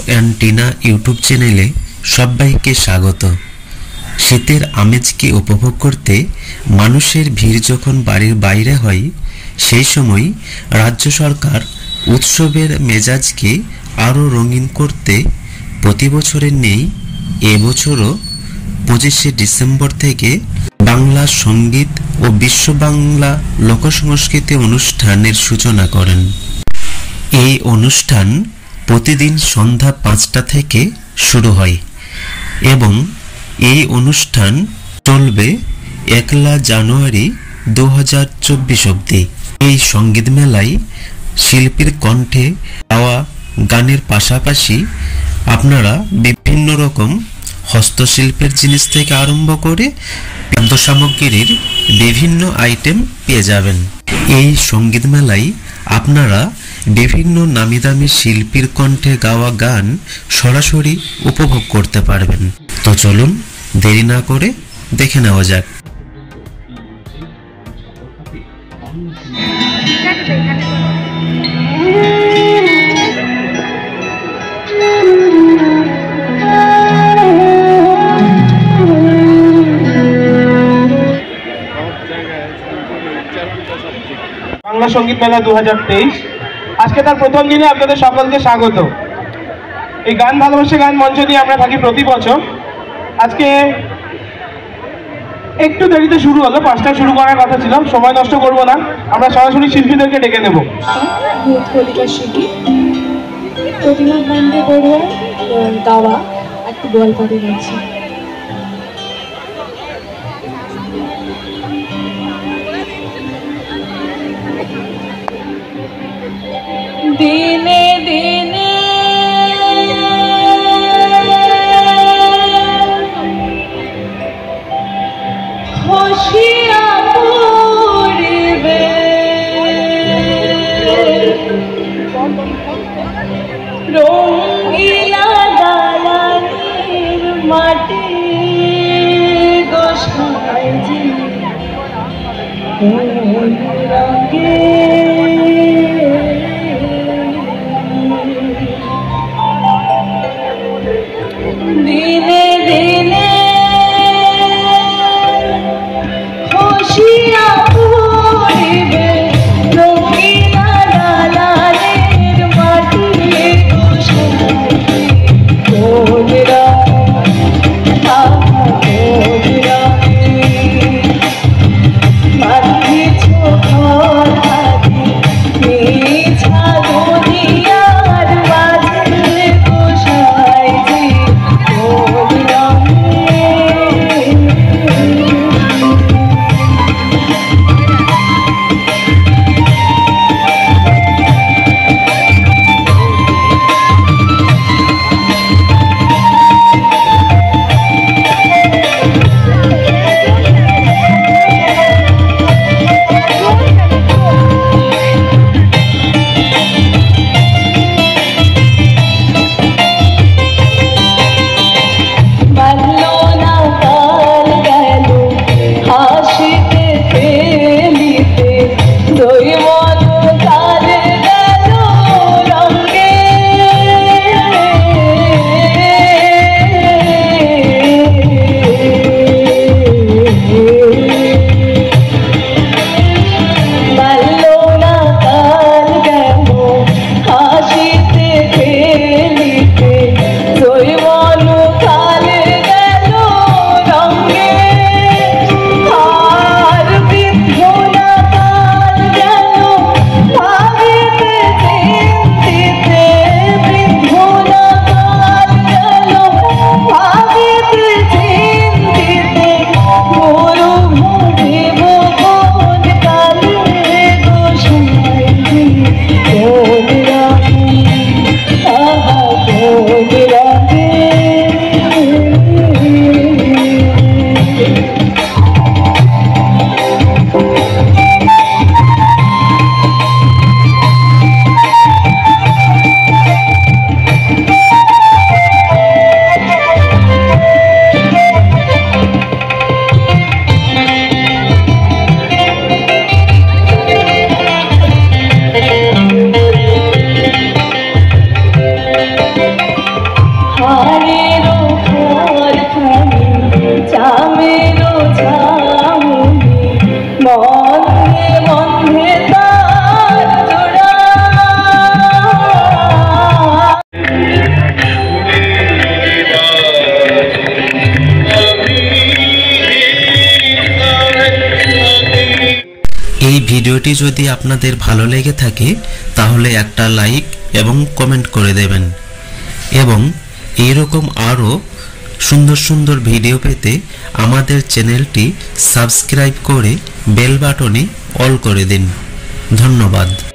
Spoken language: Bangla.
অ্যান্ড টিনা ইউটিউব চ্যানেলে সবাইকে স্বাগত। শীতের আমেজকে উপভোগ করতে মানুষের ভিড় যখন বাড়ির বাইরে হয়, সেই সময় রাজ্য সরকার উৎসবের মেজাজকে আরও রঙিন করতে প্রতি বছরের নেই এবছরও 25শে ডিসেম্বর থেকে বাংলা সঙ্গীত ও বিশ্ব বাংলা লোকসংস্কৃতি অনুষ্ঠানের সূচনা করেন। এই অনুষ্ঠান প্রতিদিন সন্ধ্যা 5টা থেকে শুরু হয় এবং এই অনুষ্ঠান চলবে 1 জানুয়ারি 2024 অবধি। এই সঙ্গীত মেলায় শিল্পীর কণ্ঠে গাওয়া গানের পাশাপাশি আপনারা বিভিন্ন রকম হস্তশিল্পের জিনিস থেকে আরম্ভ করে খাদ্য সামগ্রীর বিভিন্ন আইটেম পেয়ে যাবেন। এই সঙ্গীত মেলায় আপনারা বিভিন্ন নামি দামি শিল্পীর কণ্ঠে গাওয়া গান সরাসরি উপভোগ করতে পারবেন। তো চলুন দেরি না করে দেখে নেওয়া যাক। বাংলা সঙ্গীত মেলা 2023 আজকে তার প্রথম দিনে আপনাদের সকলকে স্বাগত। এই গান ভালোবাসে গান মঞ্চ নিয়ে আমরা থাকি প্রতি বছর। আজকে একটু দেরিতে শুরু হলো, 5টায় শুরু করার কথা ছিল। সময় নষ্ট করব না, আমরা সরাসরি শিল্পীদেরকে ডেকে নেব। প্রতিমা ব্যান্ডে বড়ুয়া গাওয়া একটি গল্প রয়েছে। দিনে দিনে খুশিয়া পড়িবে রঙিলা দালানের মাটি গোসাইজি রঙে দিনে দিনে খুশিয়া পড়িবে রঙিলা দালানের মাটি গোসাইজি কোনরা কোনরা মাটি ঝাড়েরও ঘর খানি চামেরও ঝাউনি বন্ধে বন্ধে তার জোড়া এই ভিডিওটি যদি আপনাদের ভালো লেগে থাকে তাহলে একটা লাইক এবং কমেন্ট করে দেবেন এবং এইরকম আরও সুন্দর সুন্দর ভিডিও পেতে আমাদের চ্যানেলটি সাবস্ক্রাইব করে বেল বাটনে অল করে দিন। ধন্যবাদ।